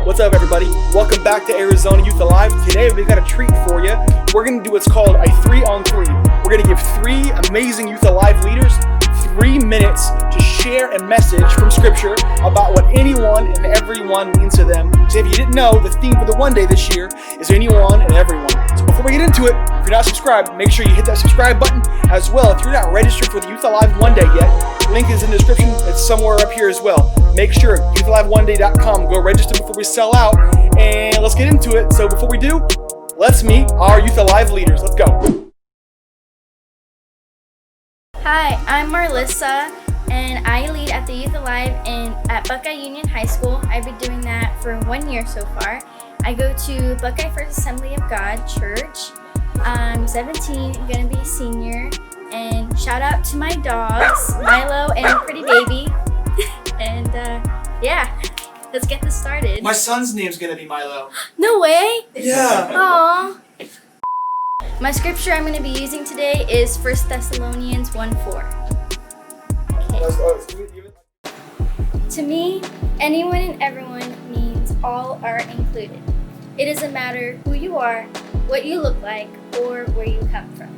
What's up, everybody? Welcome back to Arizona Youth Alive. Today we got a treat for you. We're going to do what's called a 3-on-3. We're going to give 3 amazing Youth Alive leaders 3 minutes to share a message from Scripture about what anyone and everyone means to them. Because if you didn't know, the theme for the One Day this year is anyone and everyone. So before we get into it, if you're not subscribed, make sure you hit that subscribe button. As well, if you're not registered for the Youth Alive One Day yet, link is in the description. It's somewhere up here as well. Make sure YouthAliveOneDay.com. Go register before we sell out, and let's get into it. So before we do, let's meet our Youth Alive leaders. Let's go. Hi, I'm Marlissa, and I lead at the Youth Alive at Buckeye Union High School. I've been doing that for 1 year so far. I go to Buckeye First Assembly of God Church. I'm 17, I'm gonna be a senior, and shout out to my dogs, Milo and Pretty Baby. And yeah, let's get this started. My son's name's gonna be Milo. No way? Yeah. Aww. My scripture I'm going to be using today is 1 Thessalonians 1:4. Okay. To me, anyone and everyone means all are included. It doesn't matter who you are, what you look like, or where you come from.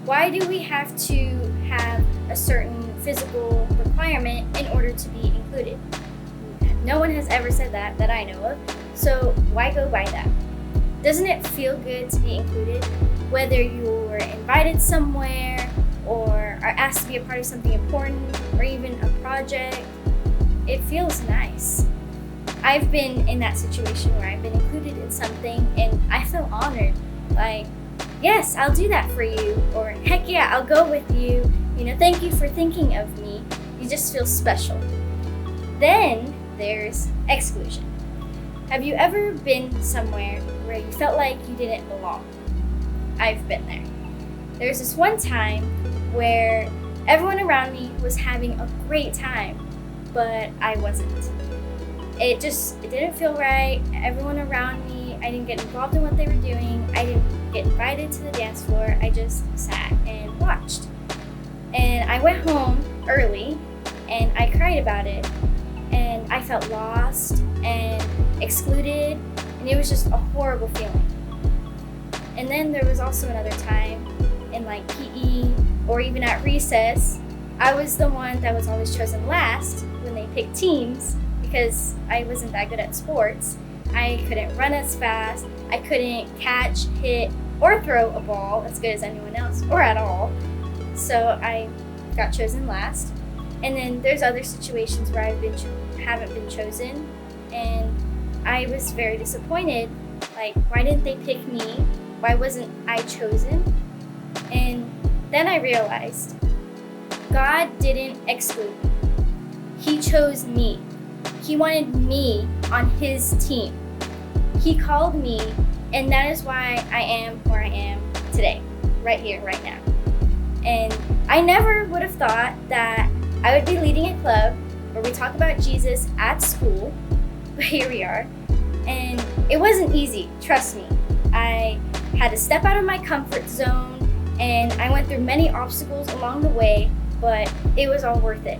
Why do we have to have a certain physical requirement in order to be included? No one has ever said that I know of, so why go by that? Doesn't it feel good to be included? Whether you were invited somewhere or are asked to be a part of something important or even a project, it feels nice. I've been in that situation where I've been included in something and I feel honored. Like, yes, I'll do that for you, or heck yeah, I'll go with you. Thank you for thinking of me. You just feel special. Then there's exclusion. Have you ever been somewhere where you felt like you didn't belong? I've been there. There's this one time where everyone around me was having a great time, but I wasn't. It didn't feel right. Everyone around me, I didn't get involved in what they were doing. I didn't get invited to the dance floor. I just sat and watched. And I went home early and I cried about it. And I felt lost and excluded, and it was just a horrible feeling. And then there was also another time in like PE or even at recess, I was the one that was always chosen last when they picked teams because I wasn't that good at sports. I couldn't run as fast, I couldn't catch, hit, or throw a ball as good as anyone else, or at all. So I got chosen last. And then there's other situations where haven't been chosen, and I was very disappointed. Like, why didn't they pick me? Why wasn't I chosen? And then I realized God didn't exclude me. He chose me. He wanted me on His team. He called me, and that is why I am where I am today, right here, right now. And I never would have thought that I would be leading a club where we talk about Jesus at school, but here we are. And it wasn't easy, trust me. I had to step out of my comfort zone, and I went through many obstacles along the way, but it was all worth it.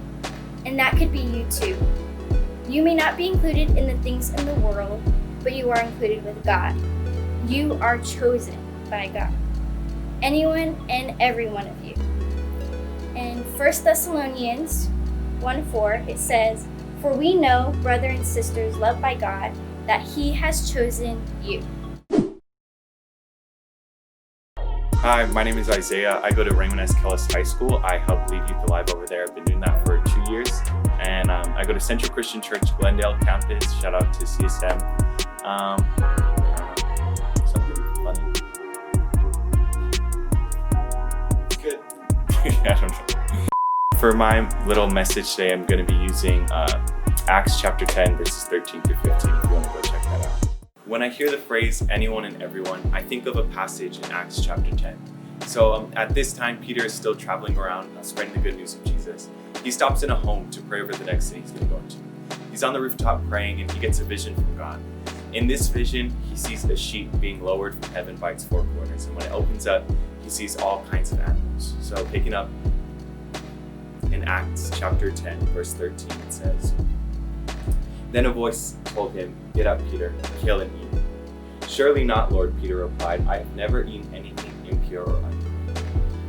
And that could be you too. You may not be included in the things in the world, but you are included with God. You are chosen by God. Anyone and every one of you. In 1 Thessalonians 1:4, it says, "For we know, brother and sisters loved by God, that He has chosen you." Hi, my name is Isaiah. I go to Raymond S. Kellis High School. I help lead Youth Alive over there. I've been doing that for 2 years. And I go to Central Christian Church, Glendale campus. Shout out to CSM. Something funny. Good. I don't know. For my little message today, I'm going to be using Acts chapter 10, verses 13 through 15, if you want to go check that out. When I hear the phrase anyone and everyone, I think of a passage in Acts chapter 10. So at this time, Peter is still traveling around spreading the good news of Jesus. He stops in a home to pray over the next city he's going to go into. He's on the rooftop praying, and he gets a vision from God. In this vision, he sees a sheet being lowered from heaven by its 4 corners, and when it opens up, he sees all kinds of animals. So picking up in Acts chapter 10, verse 13, it says, Then a voice told him, "Get up, Peter, kill and eat." "Surely not, Lord," Peter replied. "I have never eaten anything impure or unclean."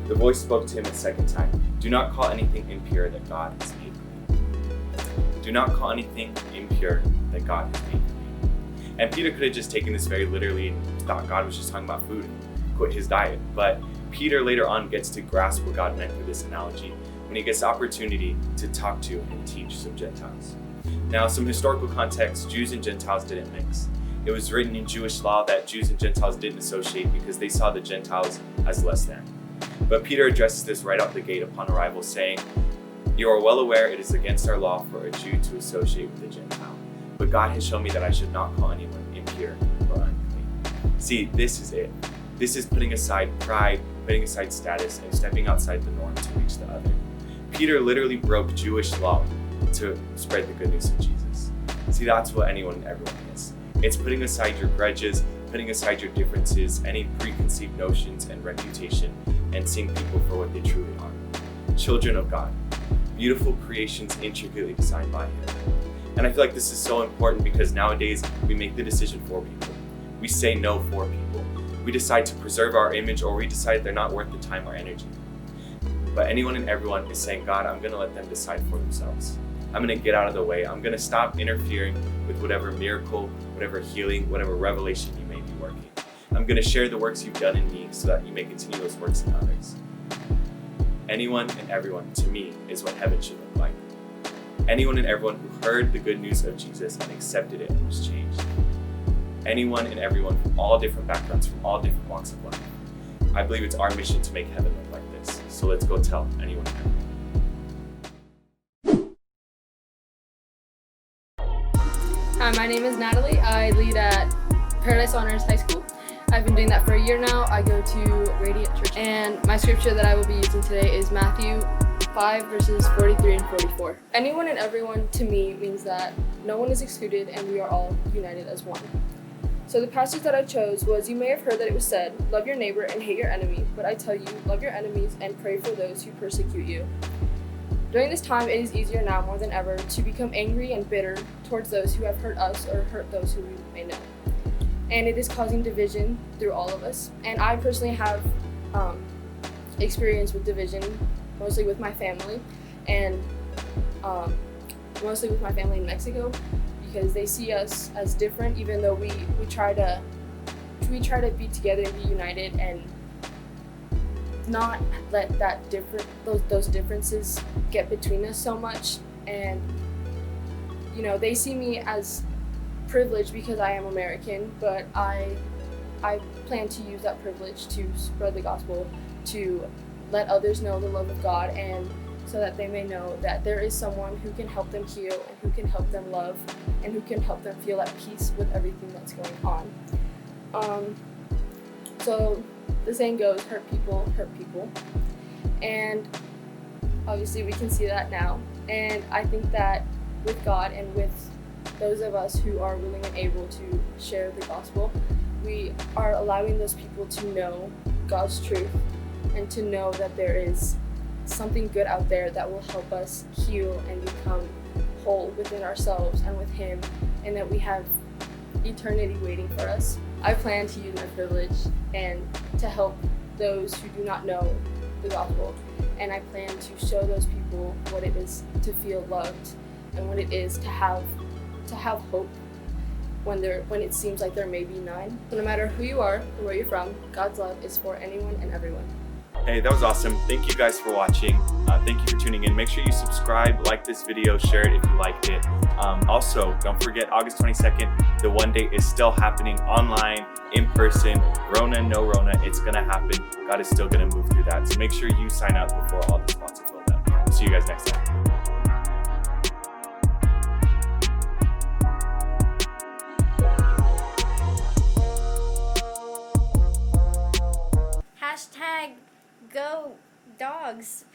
The voice spoke to him a second time. "Do not call anything impure that God has made clean." Do not call anything impure that God has made clean. And Peter could have just taken this very literally and thought God was just talking about food and quit his diet. But Peter later on gets to grasp what God meant through this analogy when he gets the opportunity to talk to and teach some Gentiles. Now, some historical context, Jews and Gentiles didn't mix. It was written in Jewish law that Jews and Gentiles didn't associate because they saw the Gentiles as less than. But Peter addresses this right out the gate upon arrival, saying, "You are well aware it is against our law for a Jew to associate with a Gentile. But God has shown me that I should not call anyone impure or unclean." See, this is it. This is putting aside pride, putting aside status, and stepping outside the norm to reach the other. Peter literally broke Jewish law to spread the good news of Jesus. See, that's what anyone and everyone is. It's putting aside your grudges, putting aside your differences, any preconceived notions and reputation, and seeing people for what they truly are. Children of God, beautiful creations intricately designed by Him. And I feel like this is so important because nowadays we make the decision for people. We say no for people. We decide to preserve our image, or we decide they're not worth the time or energy. But anyone and everyone is saying, "God, I'm going to let them decide for themselves. I'm going to get out of the way. I'm going to stop interfering with whatever miracle, whatever healing, whatever revelation you may be working. I'm going to share the works you've done in me so that you may continue those works in others." Anyone and everyone, to me, is what heaven should look like. Anyone and everyone who heard the good news of Jesus and accepted it and was changed. Anyone and everyone from all different backgrounds, from all different walks of life. I believe it's our mission to make heaven look like this. So let's go tell anyone and everyone. Hi, my name is Natalie. I lead at Paradise Honors High School. I've been doing that for a year now. I go to Radiant Church. And my scripture that I will be using today is Matthew 5 verses 43 and 44. Anyone and everyone to me means that no one is excluded and we are all united as one. So the passage that I chose was, "You may have heard that it was said, love your neighbor and hate your enemy, but I tell you, love your enemies and pray for those who persecute you." During this time, it is easier now more than ever to become angry and bitter towards those who have hurt us or hurt those who we may know. And it is causing division through all of us. And I personally have experience with division, mostly with my family, and mostly with my family in Mexico, because they see us as different, even though we try to be together and be united and not let those differences get between us so much. And they see me as privileged because I am American, but I plan to use that privilege to spread the gospel, to let others know the love of God, and so that they may know that there is someone who can help them heal and who can help them love and who can help them feel at peace with everything that's going on. So the saying goes, hurt people, and obviously we can see that now. And I think that with God and with those of us who are willing and able to share the gospel, we are allowing those people to know God's truth and to know that there is something good out there that will help us heal and become whole within ourselves and with Him, and that we have eternity waiting for us. I plan to use my privilege and to help those who do not know the gospel, and I plan to show those people what it is to feel loved and what it is to have hope when it seems like there may be none. So no matter who you are or where you're from, God's love is for anyone and everyone. Hey, that was awesome. Thank you guys for watching. Thank you for tuning in. Make sure you subscribe, like this video, share it if you liked it. Also, don't forget August 22nd, the one day is still happening online, in person, Rona, no Rona, it's gonna happen. God is still gonna move through that. So make sure you sign up before all the spots are filled up. See you guys next time. Hashtag go dogs.